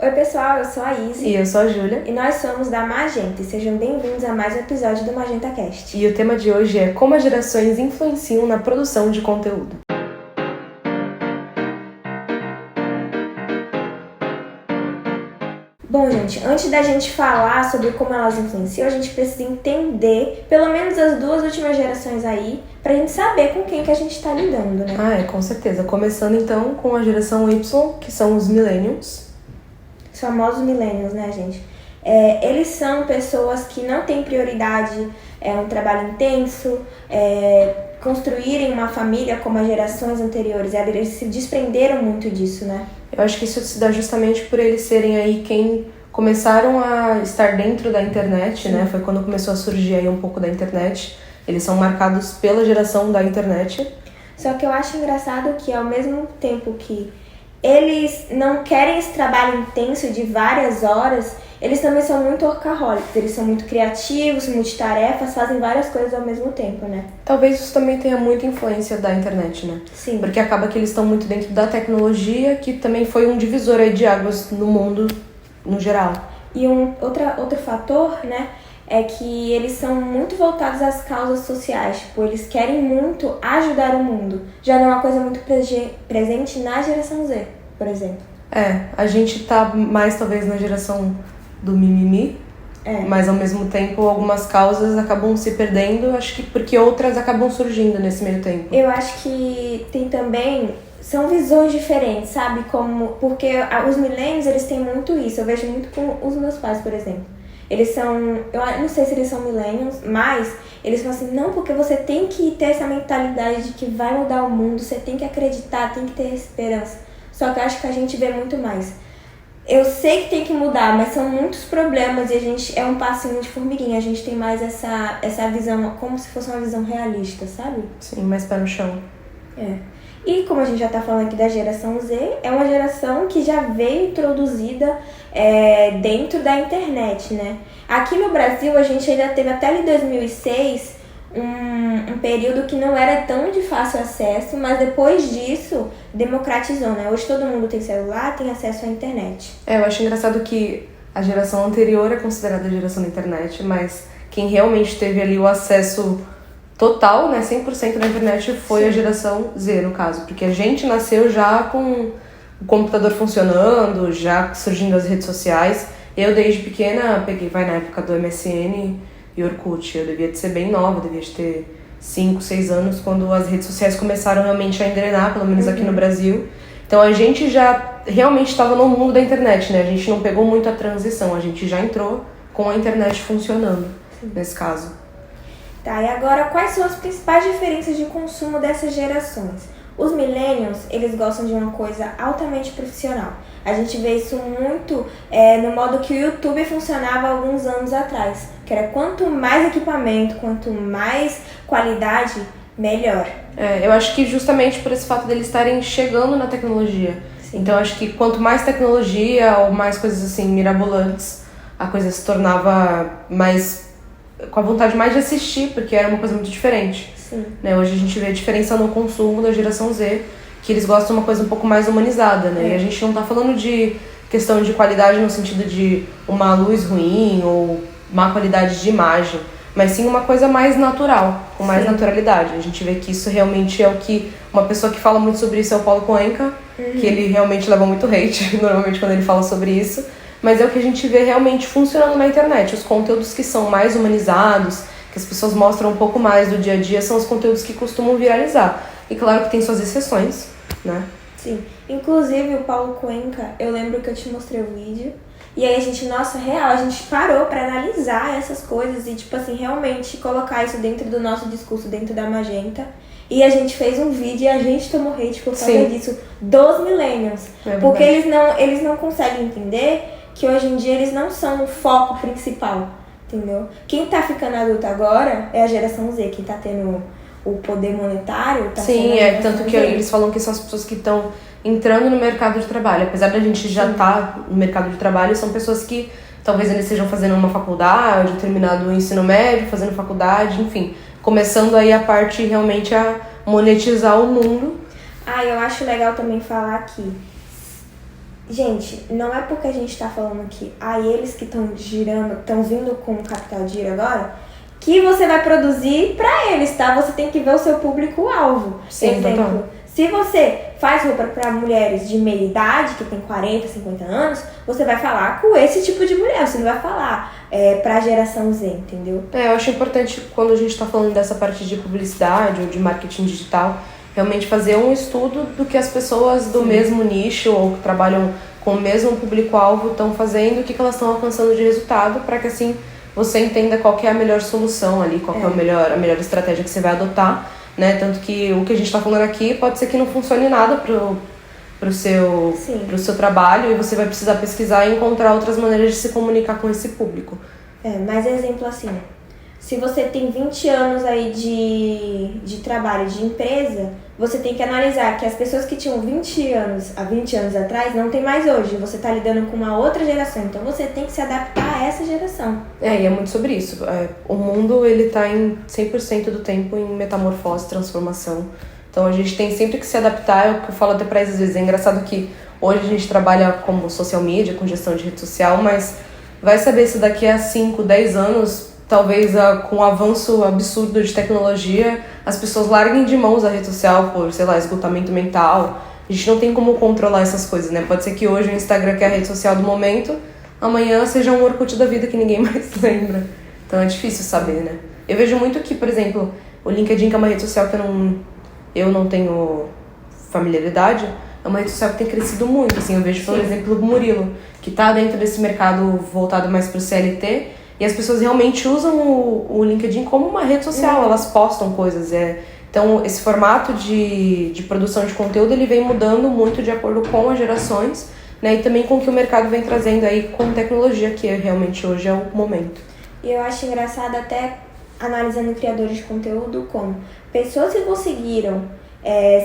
Oi pessoal, eu sou a Izzy. E eu sou a Júlia. E nós somos da Magenta. E sejam bem-vindos a mais um episódio do Magenta Cast. E o tema de hoje é como as gerações influenciam na produção de conteúdo. Bom, gente, antes da gente falar sobre como elas influenciam, a gente precisa entender pelo menos as duas últimas gerações aí, pra gente saber com quem que a gente tá lidando, né? Com certeza. Começando então com a geração Y, que são os millennials. Os famosos millennials, né, gente? Eles são pessoas que não têm prioridade, um trabalho intenso, construírem uma família como as gerações anteriores. Eles se desprenderam muito disso, né? Eu acho que isso se dá justamente por eles serem aí quem começaram a estar dentro da internet, né? Foi quando começou a surgir aí um pouco da internet. Eles são marcados pela geração da internet. Só que eu acho engraçado que ao mesmo tempo que eles não querem esse trabalho intenso de várias horas, eles também são muito workaholics, eles são muito criativos, multitarefas, fazem várias coisas ao mesmo tempo, né? Talvez isso também tenha muita influência da internet, né? Sim. Porque acaba que eles estão muito dentro da tecnologia, que também foi um divisor aí de águas no mundo no geral. E outro fator, né, é que eles são muito voltados às causas sociais. Tipo, eles querem muito ajudar o mundo. Já não é uma coisa muito presente na geração Z, por exemplo. A gente tá mais talvez na geração do mimimi, mas ao mesmo tempo algumas causas acabam se perdendo, acho que porque outras acabam surgindo nesse meio tempo. Eu acho que tem também, são visões diferentes, sabe? Porque os millennials, eles têm muito isso, eu vejo muito com os meus pais, por exemplo. Eles são, eu não sei se eles são millennials, mas eles falam assim, não, porque você tem que ter essa mentalidade de que vai mudar o mundo, você tem que acreditar, tem que ter esperança. Só que eu acho que a gente vê muito mais. Eu sei que tem que mudar, mas são muitos problemas e a gente é um passinho de formiguinha. A gente tem mais essa visão, como se fosse uma visão realista, sabe? Sim, mais pé no chão. E como a gente já tá falando aqui da geração Z, é uma geração que já veio introduzida dentro da internet, né? Aqui no Brasil, a gente ainda teve até ali 2006 um período que não era tão de fácil acesso, mas depois disso democratizou, né? Hoje todo mundo tem celular, tem acesso à internet. Eu acho engraçado que a geração anterior é considerada a geração da internet, mas quem realmente teve ali o acesso total, né, 100% da internet foi a geração Z, no caso. Porque a gente nasceu já com o computador funcionando, já surgindo as redes sociais. Eu, desde pequena, vai na época do MSN e Orkut. Eu devia de ser bem nova, devia de ter 5, 6 anos, quando as redes sociais começaram realmente a engrenar, pelo menos aqui no Brasil. Então a gente já realmente estava no mundo da internet, né? A gente não pegou muito a transição, a gente já entrou com a internet funcionando, nesse caso. Tá, e agora quais são as principais diferenças de consumo dessas gerações? Os millennials, eles gostam de uma coisa altamente profissional. A gente vê isso muito no modo que o YouTube funcionava há alguns anos atrás. Que era quanto mais equipamento, quanto mais qualidade, melhor. Eu acho que justamente por esse fato deles estarem chegando na tecnologia. Sim. Então acho que quanto mais tecnologia ou mais coisas assim mirabolantes, a coisa se tornava mais com a vontade mais de assistir, porque era uma coisa muito diferente. Sim. Né? Hoje a gente vê a diferença no consumo da geração Z, que eles gostam de uma coisa um pouco mais humanizada, né? E a gente não tá falando de questão de qualidade no sentido de uma luz ruim ou má qualidade de imagem, mas sim uma coisa mais natural, com mais naturalidade. A gente vê que isso realmente é o que uma pessoa que fala muito sobre isso é o Paulo Cuenca, que ele realmente leva muito hate normalmente quando ele fala sobre isso, mas é o que a gente vê realmente funcionando na internet. Os conteúdos que são mais humanizados, que as pessoas mostram um pouco mais do dia a dia, são os conteúdos que costumam viralizar. E claro que tem suas exceções, né? Sim. Inclusive o Paulo Cuenca, eu lembro que eu te mostrei o vídeo. E aí a gente parou pra analisar essas coisas e, tipo assim, realmente colocar isso dentro do nosso discurso, dentro da Magenta. E a gente fez um vídeo e a gente tomou hate por causa disso, dos millennials. Porque eles não conseguem entender que hoje em dia eles não são o foco principal, entendeu? Quem tá ficando adulto agora é a geração Z, quem tá tendo o poder monetário. Tá tanto que eles falam que são as pessoas que estão entrando no mercado de trabalho. Apesar da gente já estar no mercado de trabalho, são pessoas que talvez eles estejam fazendo uma faculdade, terminado o ensino médio, fazendo faculdade, enfim, começando aí a parte realmente a monetizar o mundo. Eu acho legal também falar que gente, não é porque a gente tá falando aqui, eles que estão girando, estão vindo com o capital de giro agora, que você vai produzir pra eles, tá? Você tem que ver o seu público-alvo. Sim, Exemplo, total. se você faz roupa pra mulheres de meia idade, que tem 40, 50 anos, você vai falar com esse tipo de mulher, você não vai falar pra geração Z, entendeu? Eu acho importante, quando a gente tá falando dessa parte de publicidade ou de marketing digital, realmente fazer um estudo do que as pessoas do mesmo nicho ou que trabalham com o mesmo público-alvo estão fazendo, o que elas estão alcançando de resultado, para que assim você entenda qual que é a melhor solução ali, qual que é a melhor estratégia que você vai adotar, né? Tanto que o que a gente está falando aqui pode ser que não funcione nada pro seu trabalho, e você vai precisar pesquisar e encontrar outras maneiras de se comunicar com esse público. Mais exemplo assim, se você tem 20 anos aí de trabalho, de empresa, você tem que analisar que as pessoas que tinham 20 anos, há 20 anos atrás, não tem mais hoje. Você está lidando com uma outra geração, então você tem que se adaptar a essa geração. E é muito sobre isso. O mundo, ele tá em 100% do tempo em metamorfose, transformação. Então a gente tem sempre que se adaptar, é o que eu falo até pra eles às vezes. É engraçado que hoje a gente trabalha como social media, com gestão de rede social, mas vai saber se daqui a 5, 10 anos, talvez com o avanço absurdo de tecnologia, as pessoas larguem de mãos a rede social por, sei lá, esgotamento mental. A gente não tem como controlar essas coisas, né? Pode ser que hoje o Instagram, que é a rede social do momento, amanhã seja um Orkut da vida que ninguém mais lembra. Então é difícil saber, né? Eu vejo muito que, por exemplo, o LinkedIn, que é uma rede social que eu não tenho familiaridade, é uma rede social que tem crescido muito. Assim, eu vejo, por exemplo, o Murilo, que tá dentro desse mercado voltado mais pro CLT, e as pessoas realmente usam o LinkedIn como uma rede social, elas postam coisas. Então, esse formato de produção de conteúdo, ele vem mudando muito de acordo com as gerações, né? E também com o que o mercado vem trazendo aí com tecnologia, que realmente hoje é o momento. E eu acho engraçado até analisando criadores de conteúdo como pessoas que conseguiram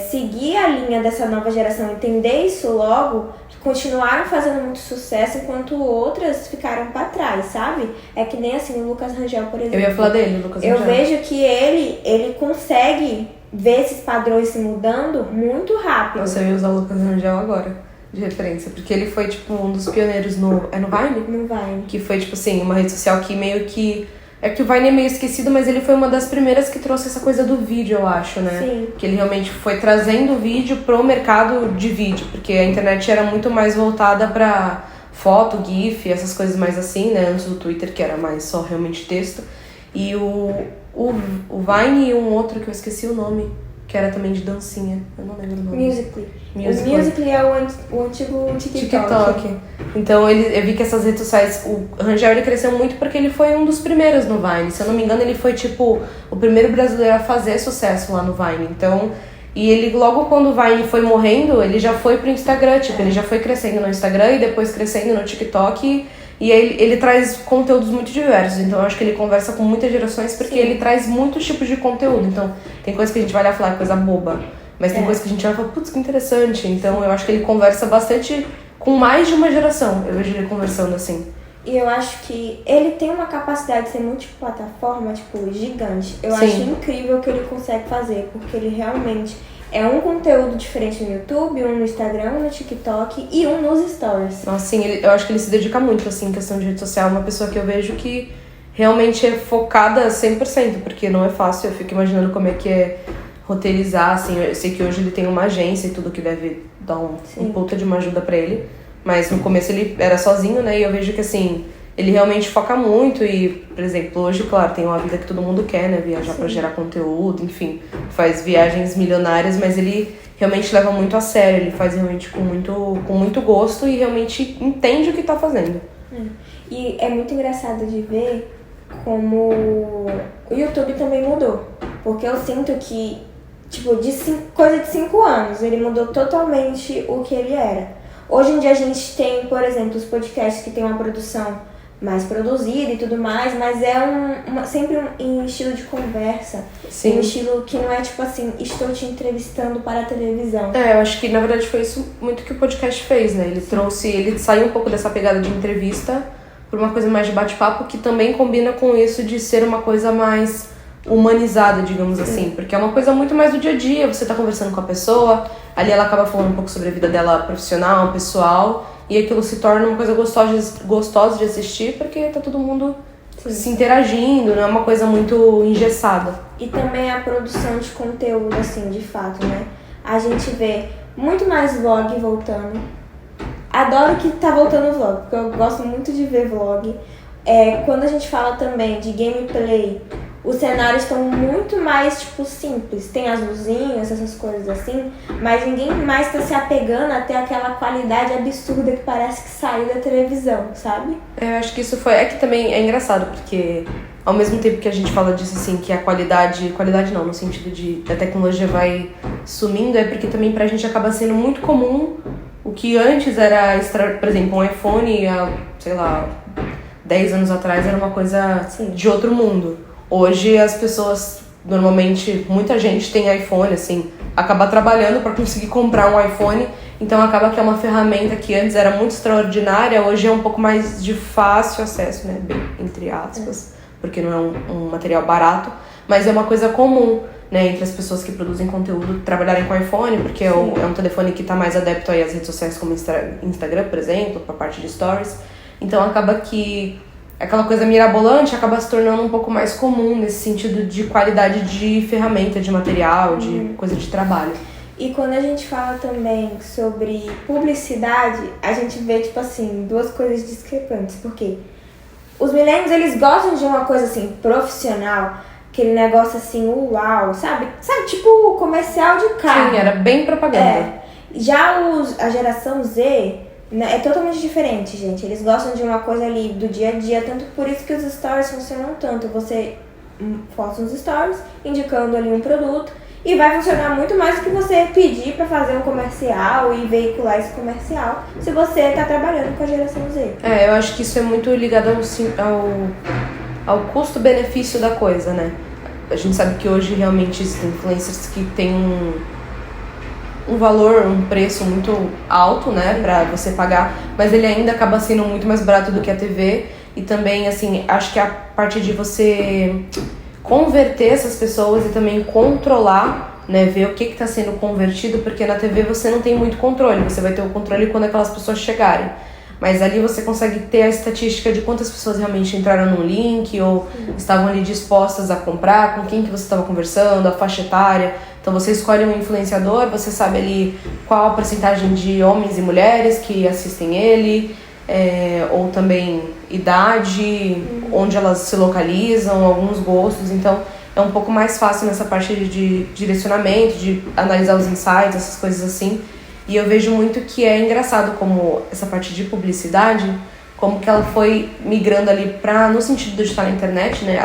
seguir a linha dessa nova geração, entender isso logo, continuaram fazendo muito sucesso, enquanto outras ficaram pra trás, sabe? É que nem assim o Lucas Rangel, por exemplo. Eu ia falar dele, o Lucas Rangel. Eu vejo que ele consegue ver esses padrões se mudando muito rápido. Nossa, eu ia usar o Lucas Rangel agora, de referência, porque ele foi, tipo, um dos pioneiros no Vine? No Vine. Que foi, tipo assim, uma rede social que meio que... É que o Vine é meio esquecido, mas ele foi uma das primeiras que trouxe essa coisa do vídeo, eu acho, né? Sim. Que ele realmente foi trazendo o vídeo pro mercado de vídeo, porque a internet era muito mais voltada pra foto, GIF, essas coisas mais assim, né? Antes do Twitter, que era mais só realmente texto. E o Vine e um outro que eu esqueci o nome, que era também de dancinha. Eu não lembro o nome. Musical.ly. O Musical.ly é o antigo TikTok. Então eu vi que essas redes sociais, o Rangel, ele cresceu muito porque ele foi um dos primeiros no Vine. Se eu não me engano, ele foi tipo o primeiro brasileiro a fazer sucesso lá no Vine. Então, e ele logo quando o Vine foi morrendo, ele já foi pro Instagram, tipo, ele já foi crescendo no Instagram e depois crescendo no TikTok. E ele traz conteúdos muito diversos, então eu acho que ele conversa com muitas gerações porque ele traz muitos tipos de conteúdo. Então, tem coisa que a gente vai lá falar coisa boba, mas tem coisa que a gente vai falar, putz, que interessante. Então, eu acho que ele conversa bastante com mais de uma geração. Eu vejo ele conversando assim. E eu acho que ele tem uma capacidade de ser multiplataforma, tipo, gigante. Eu acho incrível o que ele consegue fazer, porque ele realmente é um conteúdo diferente no YouTube, um no Instagram, um no TikTok e um nos Stories. Nossa, sim, eu acho que ele se dedica muito, assim, em questão de rede social. É uma pessoa que eu vejo que realmente é focada 100%, porque não é fácil. Eu fico imaginando como é que é roteirizar, assim. Eu sei que hoje ele tem uma agência e tudo que deve dar um puta de uma ajuda pra ele. Mas no começo ele era sozinho, né? E eu vejo que, assim, ele realmente foca muito e, por exemplo, hoje, claro, tem uma vida que todo mundo quer, né? Viajar pra gerar conteúdo, enfim. Faz viagens milionárias, mas ele realmente leva muito a sério. Ele faz realmente com muito gosto e realmente entende o que tá fazendo. E é muito engraçado de ver como o YouTube também mudou. Porque eu sinto que, tipo, coisa de 5 anos, ele mudou totalmente o que ele era. Hoje em dia a gente tem, por exemplo, os podcasts que tem uma produção mais produzida e tudo mais, mas é sempre em estilo de conversa. Sim. Um estilo que não é tipo assim, estou te entrevistando para a televisão. Eu acho que na verdade foi isso muito que o podcast fez, né? Ele saiu um pouco dessa pegada de entrevista por uma coisa mais de bate-papo, que também combina com isso de ser uma coisa mais humanizada, digamos assim, porque é uma coisa muito mais do dia a dia, você tá conversando com a pessoa, ali ela acaba falando um pouco sobre a vida dela profissional, pessoal, e aquilo se torna uma coisa gostosa de assistir, porque tá todo mundo se interagindo, não é uma coisa muito engessada. E também a produção de conteúdo, assim, de fato, né? A gente vê muito mais vlog voltando. Adoro que tá voltando o vlog, porque eu gosto muito de ver vlog. Quando a gente fala também de gameplay, os cenários estão muito mais, tipo, simples. Tem as luzinhas, essas coisas assim, mas ninguém mais tá se apegando até aquela qualidade absurda que parece que saiu da televisão, sabe? Eu acho que isso foi... É que também é engraçado, porque ao mesmo tempo que a gente fala disso, assim, que a qualidade não, no sentido de a tecnologia vai sumindo, é porque também pra gente acaba sendo muito comum o que antes era, por exemplo, um iPhone, sei lá, 10 anos atrás era uma coisa de outro mundo. Hoje as pessoas, normalmente, muita gente tem iPhone, assim, acaba trabalhando para conseguir comprar um iPhone, então acaba que é uma ferramenta que antes era muito extraordinária, hoje é um pouco mais de fácil acesso, né, bem, entre aspas, porque não é um material barato, mas é uma coisa comum, né, entre as pessoas que produzem conteúdo trabalharem com iPhone, porque é um telefone que está mais adepto aí às redes sociais como Instagram, por exemplo, para a parte de stories, então acaba que aquela coisa mirabolante acaba se tornando um pouco mais comum nesse sentido de qualidade de ferramenta, de material, de coisa de trabalho. E quando a gente fala também sobre publicidade, a gente vê, tipo assim, duas coisas discrepantes. Porque os millennials, eles gostam de uma coisa, assim, profissional, aquele negócio, assim, uau, sabe? Sabe, tipo comercial de carro. Sim, era bem propaganda. Já a geração Z... é totalmente diferente, gente. Eles gostam de uma coisa ali do dia a dia, tanto por isso que os stories funcionam tanto. Você posta uns stories indicando ali um produto e vai funcionar muito mais do que você pedir pra fazer um comercial e veicular esse comercial se você tá trabalhando com a geração Z. Eu acho que isso é muito ligado ao custo-benefício da coisa, né? A gente sabe que hoje realmente existem influencers que têm um valor, um preço muito alto, né, pra você pagar, mas ele ainda acaba sendo muito mais barato do que a TV. E também, assim, acho que a parte de você converter essas pessoas e também controlar, né, ver o que está sendo convertido, porque na TV você não tem muito controle, você vai ter o controle quando aquelas pessoas chegarem. Mas ali você consegue ter a estatística de quantas pessoas realmente entraram no link ou estavam ali dispostas a comprar, com quem que você estava conversando, a faixa etária. Então você escolhe um influenciador, você sabe ali qual a porcentagem de homens e mulheres que assistem ele, ou também idade, onde elas se localizam, alguns gostos. Então é um pouco mais fácil nessa parte de direcionamento, de analisar os insights, essas coisas assim. E eu vejo muito que é engraçado como essa parte de publicidade, como que ela foi migrando ali no sentido de estar na internet, né?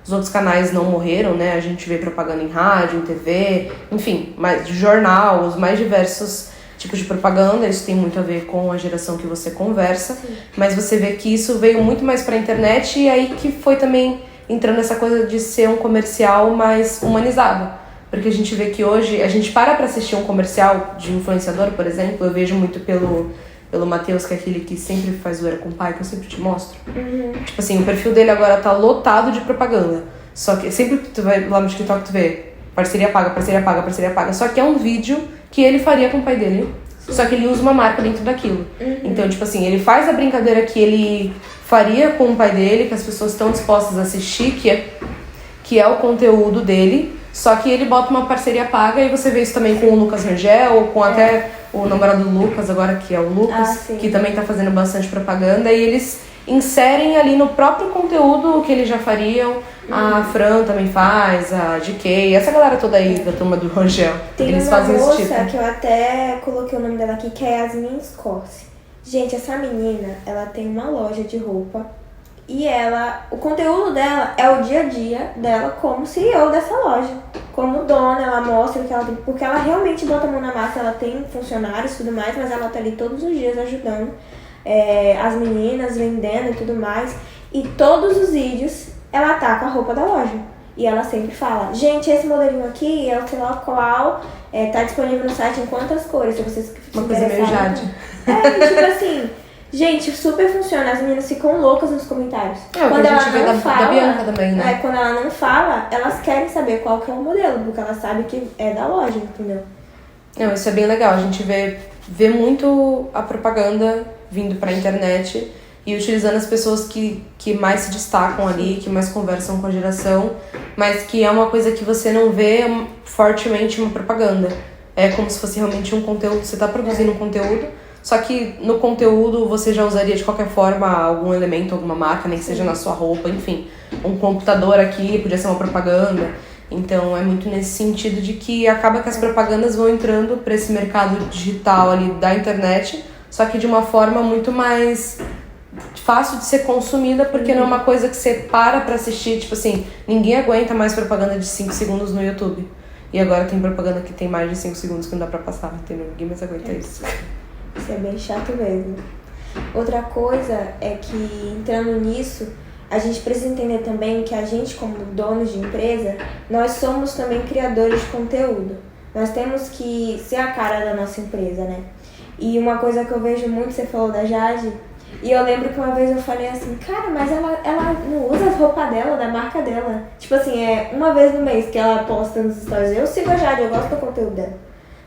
Os outros canais não morreram, né? A gente vê propaganda em rádio, em TV, enfim, de jornal, os mais diversos tipos de propaganda. Isso tem muito a ver com a geração que você conversa. Sim. Mas você vê que isso veio muito mais pra internet e aí que foi também entrando nessa coisa de ser um comercial mais humanizado. Porque a gente vê que hoje, a gente para pra assistir um comercial de influenciador, por exemplo, eu vejo muito pelo Matheus, que é aquele que sempre faz zoeira com o pai, que eu sempre te mostro. Tipo assim, o perfil dele agora tá lotado de propaganda. Só que sempre que tu vai lá no TikTok, tu vê parceria paga, parceria paga, parceria paga. Só que é um vídeo que ele faria com o pai dele, só que ele usa uma marca dentro daquilo. Então, tipo assim, ele faz a brincadeira que ele faria com o pai dele, que as pessoas estão dispostas a assistir, que é o conteúdo dele. Só que ele bota uma parceria paga e você vê isso também com o Lucas Rangel, ou com até o namorado do Lucas agora, que é o Lucas, que também tá fazendo bastante propaganda, e eles inserem ali no próprio conteúdo o que eles já fariam. A Fran também faz, a GK, essa galera toda aí da turma do Rangel. Tem eles uma fazem moça esse tipo. que eu até coloquei o nome dela aqui, que é Yasmin Scorse. Gente, essa menina, ela tem uma loja de roupa. E o conteúdo dela é o dia a dia dela como CEO dessa loja. Como dona, ela mostra que ela tem, porque ela realmente bota a mão na massa, ela tem funcionários e tudo mais, mas ela tá ali todos os dias ajudando as meninas, vendendo e tudo mais. E todos os vídeos ela tá com a roupa da loja. E ela sempre fala, gente, esse modelinho aqui é o sei lá qual, tá disponível no site em quantas cores, se vocês Uma coisa meio Jade. Tipo assim... Gente, super funciona. As meninas ficam loucas nos comentários. Quando a gente vê da Bianca também, né? Quando ela não fala, elas querem saber qual que é o modelo, porque elas sabem que é da loja, entendeu? Não, isso é bem legal. A gente vê vê muito a propaganda vindo pra internet e utilizando as pessoas que mais se destacam ali, que mais conversam com a geração, mas que é uma coisa que você não vê fortemente uma propaganda. É como se fosse realmente um conteúdo, você tá produzindo um conteúdo, só que no conteúdo você já usaria de qualquer forma algum elemento, alguma marca, nem que seja na sua roupa, enfim. Um computador aqui podia ser uma propaganda. Então é muito nesse sentido de que acaba que as propagandas vão entrando para esse mercado digital ali da internet, só que de uma forma muito mais fácil de ser consumida, porque não é uma coisa que você para pra assistir, tipo assim, ninguém aguenta mais propaganda de 5 segundos no YouTube. E agora tem propaganda que tem mais de 5 segundos que não dá pra passar, entendeu? Ninguém mais aguenta isso. Isso é bem chato mesmo. Outra coisa é que, entrando nisso, a gente precisa entender também que a gente, como donos de empresa, nós somos também criadores de conteúdo. Nós temos que ser a cara da nossa empresa, né? E uma coisa que eu vejo muito, você falou da Jade, e eu lembro que uma vez eu falei assim, cara, mas ela não usa as roupas dela, da marca dela. Tipo assim, é uma vez no mês que ela posta nos stories. Eu sigo a Jade, eu gosto do conteúdo dela.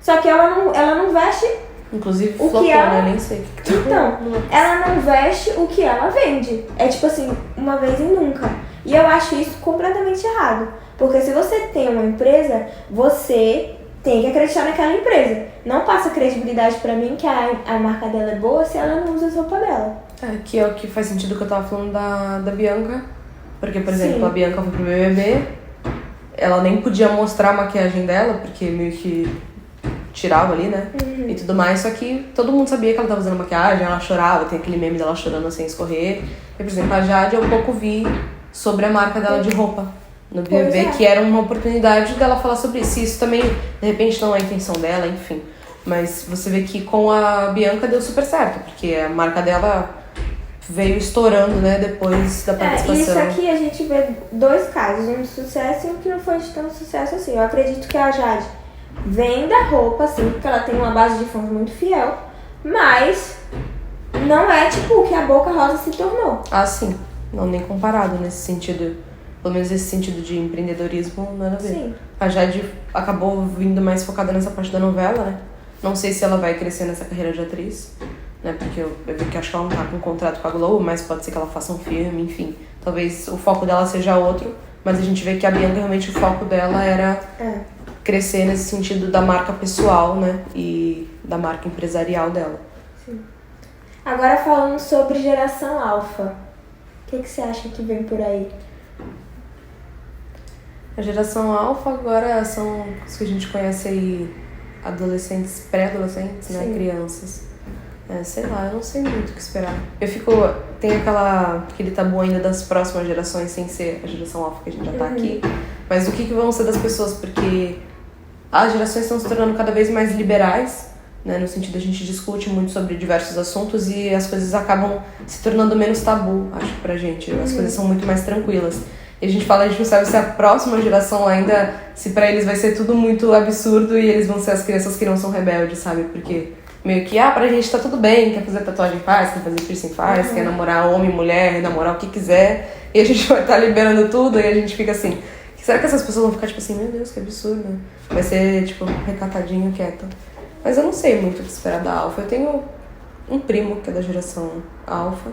Só que ela não veste inclusive, o flopou, que ela... né? Nem sei o que Então, ela não veste o que ela vende. É tipo assim, uma vez e nunca. E eu acho isso completamente errado. Porque se você tem uma empresa, você tem que acreditar naquela empresa. Não passa credibilidade pra mim que a marca dela é boa se ela não usa a roupa dela. É, que é o que faz sentido que eu tava falando da Bianca. Porque, por exemplo, Sim. a Bianca foi pro BBB, ela nem podia mostrar a maquiagem dela, porque meio que tirava ali, né? E tudo mais, só que todo mundo sabia que ela tava usando maquiagem, ela chorava, tem aquele meme dela chorando sem escorrer. E, por exemplo, a Jade eu pouco vi sobre a marca dela de roupa no BBB, que era uma oportunidade dela falar sobre isso. E isso também, de repente, não é a intenção dela, enfim. Mas você vê que com a Bianca deu super certo, porque a marca dela veio estourando, né, depois da participação. Isso aqui a gente vê dois casos, um de sucesso e um que não foi de tanto sucesso assim. Eu acredito que a Jade venda roupa, assim, porque ela tem uma base de fãs muito fiel, mas não é tipo o que a Boca Rosa se tornou. Ah, sim. Não, nem comparado nesse sentido. Pelo menos esse sentido de empreendedorismo, nada a ver. Sim. A Jade acabou vindo mais focada nessa parte da novela, né? Não sei se ela vai crescer nessa carreira de atriz, né? Porque eu vi que acho que ela não tá com um contrato com a Globo, mas pode ser que ela faça um filme, enfim. Talvez o foco dela seja outro, mas a gente vê que a Bianca, realmente, o foco dela era crescer nesse sentido da marca pessoal, né? E da marca empresarial dela. Sim. Agora falando sobre geração alfa, o que você acha que vem por aí? A geração alfa agora são os que a gente conhece aí, adolescentes, pré-adolescentes, né? Sim. Crianças. Sei lá, eu não sei muito o que esperar. Tem aquele tabu ainda das próximas gerações, sem ser a geração alfa que a gente já tá aqui. Mas o que vão ser das pessoas? Porque as gerações estão se tornando cada vez mais liberais, né? No sentido, a gente discute muito sobre diversos assuntos e as coisas acabam se tornando menos tabu, acho, pra gente. As coisas são muito mais tranquilas. E a gente não sabe se a próxima geração ainda, se pra eles vai ser tudo muito absurdo e eles vão ser as crianças que não são rebeldes, sabe? Porque meio que, pra gente tá tudo bem, quer fazer tatuagem faz, quer fazer piercing faz, quer namorar homem, mulher, namorar o que quiser. E a gente vai estar liberando tudo e a gente fica assim, será que essas pessoas vão ficar tipo assim, meu Deus, que absurdo? Vai ser tipo, recatadinho, quieto. Mas eu não sei muito o que esperar da alfa. Eu tenho um primo que é da geração alfa.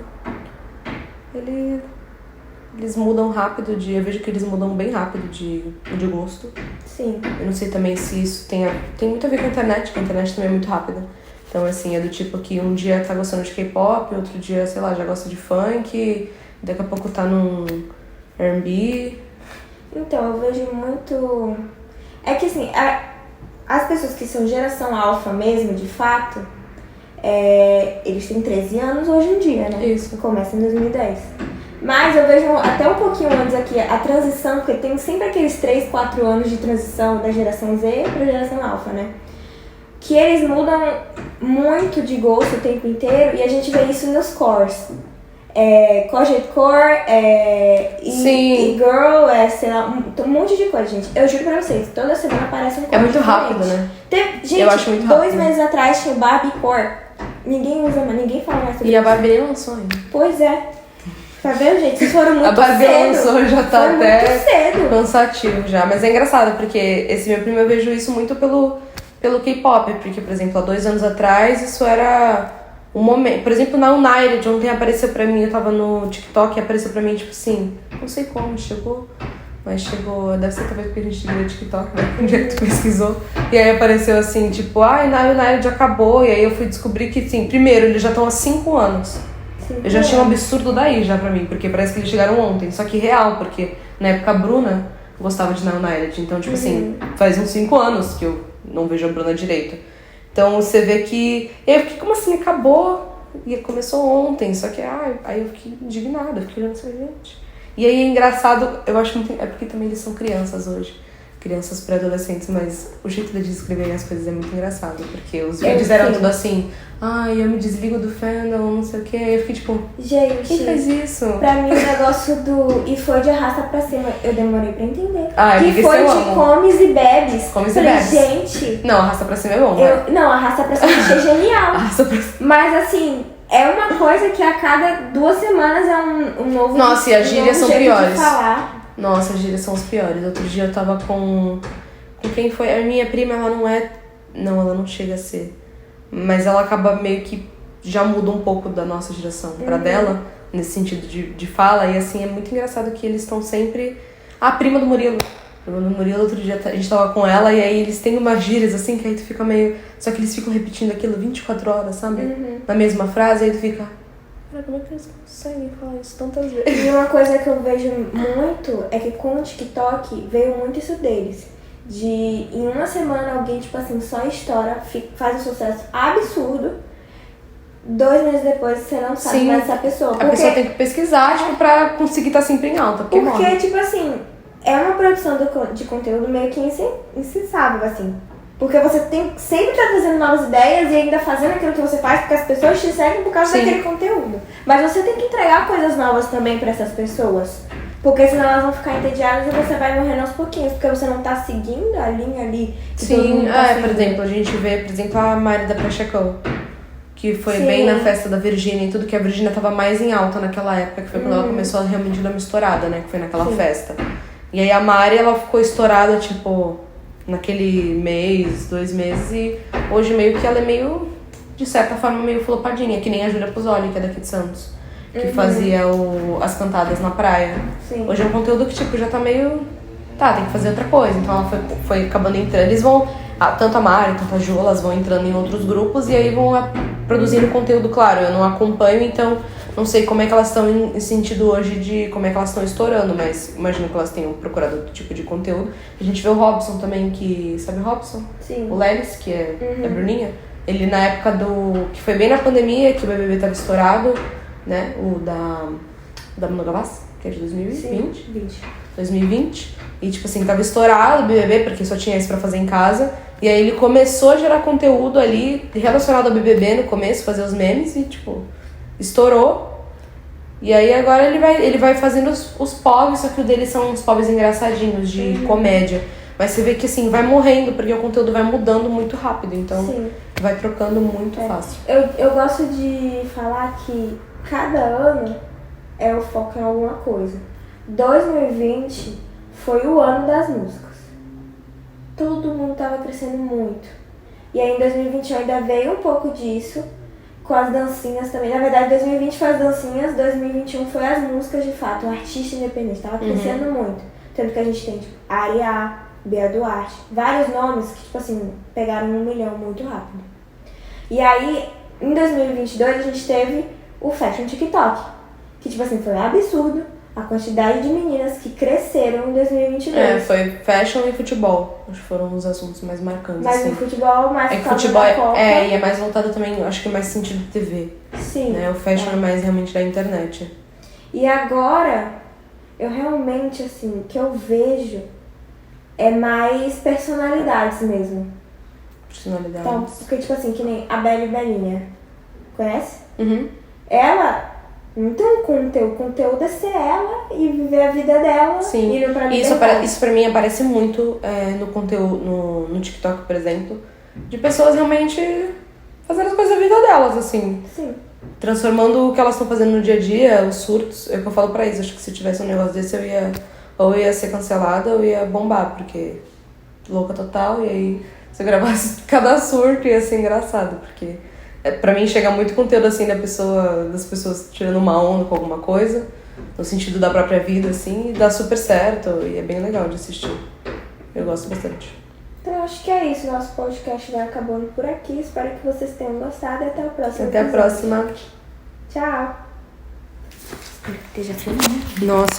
Eles mudam rápido eu vejo que eles mudam bem rápido de gosto. Sim. Eu não sei também se isso tem muito a ver com a internet, que a internet também é muito rápida. Então, assim, é do tipo que um dia tá gostando de K-pop, outro dia, sei lá, já gosta de funk, daqui a pouco tá num R&B. Então, eu vejo muito... É que, assim, as pessoas que são geração alfa mesmo, de fato, eles têm 13 anos hoje em dia, né? Isso. Começa em 2010. Mas eu vejo até um pouquinho antes aqui a transição, porque tem sempre aqueles 3, 4 anos de transição da geração Z pra geração alfa, né? Que eles mudam muito de gosto o tempo inteiro e a gente vê isso nos cores. Cojet Core, e-girl, sei lá, um monte de coisa, gente. Eu juro pra vocês, toda semana aparece um core. É muito diferente. rápido, né? Gente, eu acho muito rápido. 2 meses atrás tinha o Barbie Core. Ninguém usa mais, ninguém fala mais sobre isso. E a Barbie nem lançou ainda. Pois é. Tá vendo, gente? Vocês foram muito cedo. A Barbie lançou, já tá Foi até muito cedo. cansativo já. Mas é engraçado, porque esse meu primo, eu vejo isso muito pelo pelo K-pop, porque, por exemplo, há 2 anos atrás isso era um momento. Por exemplo, na United, ontem apareceu pra mim, eu tava no TikTok e apareceu pra mim, tipo assim, não sei como chegou, mas chegou, deve ser talvez porque a gente viu o TikTok, né? Um dia que tu pesquisou. E aí apareceu assim, tipo, ai, na United acabou. E aí eu fui descobrir que, sim, primeiro, eles já estão há 5 anos. Eu já tinha um absurdo daí já pra mim, porque parece que eles chegaram ontem. Só que real, porque na época a Bruna gostava de Na United. Então, tipo assim, faz uns 5 anos que eu não vejo a Bruna direito. Então você vê que. E aí eu fiquei, como assim? Acabou? E começou ontem. Só que, aí eu fiquei indignada, eu fiquei olhando assim, gente. E aí é engraçado, eu acho que é porque também eles são crianças hoje. Crianças pré-adolescentes, mas o jeito de descreverem as coisas é muito engraçado, porque os vídeos eram tudo assim, ai, eu me desligo do fandom, não sei o que, aí eu fiquei tipo, gente, quem faz isso? Pra mim o negócio do e foi de arrasta pra cima, eu demorei pra entender. Que foi de comes e bebes. Comes e bebes. Gente, não, arrasta pra cima é bom, não, arrasta pra cima achei genial. Arrasta pra cima. Mas assim, é uma coisa que a cada 2 semanas é um novo. Nossa, e as gírias são piores. Nossa, as gírias são os piores. Outro dia eu tava com quem foi? A minha prima, ela não é. Não, ela não chega a ser. Mas ela acaba meio que já muda um pouco da nossa geração pra dela, nesse sentido de fala. E assim, é muito engraçado que eles estão sempre. A prima do Murilo. A prima do Murilo, outro dia a gente tava com ela e aí eles têm umas gírias assim que aí tu fica meio. Só que eles ficam repetindo aquilo 24 horas, sabe? Na mesma frase, aí tu fica. Cara, como é que eles conseguem falar isso tantas vezes? E uma coisa que eu vejo muito é que com o TikTok veio muito isso deles. De em uma semana alguém, tipo assim, só estoura, faz um sucesso absurdo. 2 meses depois você não sabe mais essa pessoa. A pessoa tem que pesquisar, tipo, pra conseguir estar sempre em alta. Porque tipo assim, é uma produção de conteúdo meio que insensável, assim. Porque você tem sempre tá trazendo novas ideias e ainda fazendo aquilo que você faz, porque as pessoas te seguem por causa daquele conteúdo. Mas você tem que entregar coisas novas também pra essas pessoas. Porque senão elas vão ficar entediadas e você vai morrendo aos pouquinhos, porque você não tá seguindo a linha ali. Sim, por exemplo, a gente vê, por exemplo, a Mari da Prachacão, que foi bem na festa da Virgínia e tudo, que a Virgínia tava mais em alta naquela época, que foi quando ela começou a realmente dar uma estourada, né, que foi naquela festa. E aí a Mari, ela ficou estourada, tipo, naquele mês, 2 meses, e hoje meio que ela é meio, de certa forma, meio flopadinha, que nem a Júlia Pozzoli, que é daqui de Santos. Que fazia as cantadas na praia. Sim. Hoje é um conteúdo que, tipo, já tá meio... Tá, tem que fazer outra coisa. Então ela foi acabando entrando. Eles vão... tanto a Mari, tanto a Ju, elas vão entrando em outros grupos e aí vão produzindo conteúdo, claro. Eu não acompanho, então não sei como é que elas estão em sentido hoje de como é que elas estão estourando, mas imagino que elas tenham procurado outro tipo de conteúdo. A gente vê o Robson também, que... Sabe o Robson? Sim. O Lelis, que é da Bruninha. Ele, na época que foi bem na pandemia, que o BBB tava estourado, né, o da Manu Gavassi, que é de 2020. Sim, 2020. E, tipo assim, tava estourado o BBB, porque só tinha isso pra fazer em casa. E aí ele começou a gerar conteúdo ali relacionado ao BBB no começo, fazer os memes e, tipo, estourou. E aí agora ele vai fazendo os povs, só que o dele são uns povs engraçadinhos, de comédia. Mas você vê que, assim, vai morrendo, porque o conteúdo vai mudando muito rápido. Então, vai trocando muito fácil. Eu gosto de falar que cada ano é o foco em alguma coisa. 2020 foi o ano das músicas. Todo mundo tava crescendo muito. E aí em 2021 ainda veio um pouco disso, com as dancinhas também. Na verdade, 2020 foi as dancinhas, 2021 foi as músicas de fato. O artista independente tava crescendo muito. Tanto que a gente tem, tipo, Ariá, Bea Duarte, vários nomes que, tipo assim, pegaram 1 milhão muito rápido. E aí, em 2022, a gente teve o Fashion TikTok, que, tipo assim, foi um absurdo a quantidade de meninas que cresceram em 2022. Foi fashion e futebol. Acho que foram os assuntos mais marcantes. Mas assim. o futebol mais que futebol e é mais voltado também, acho que mais sentido de TV. Sim. Né? O fashion é mais realmente da internet. E agora, eu realmente, assim, o que eu vejo é mais personalidades mesmo. Personalidades. Então, porque, tipo assim, que nem a Belle Belinha. Conhece? Ela não tem um conteúdo. O conteúdo é ser ela e viver a vida dela. Sim. E pra isso pra mim aparece muito no conteúdo, no TikTok, por exemplo. De pessoas realmente fazendo as coisas da vida delas, assim. Sim. Transformando o que elas estão fazendo no dia a dia, os surtos. É o que eu falo pra eles. Acho que se tivesse um negócio desse, ou ia ser cancelada ou ia bombar, porque louca total. E aí Se eu gravasse cada surto ia ser engraçado, porque pra mim chega muito conteúdo assim das pessoas tirando uma onda com alguma coisa, no sentido da própria vida, assim, e dá super certo e é bem legal de assistir. Eu gosto bastante. Então eu acho que é isso, nosso podcast vai acabando por aqui. Espero que vocês tenham gostado e até o próximo Até a episódio. próxima. Tchau! Espero que esteja filmando. Nossa.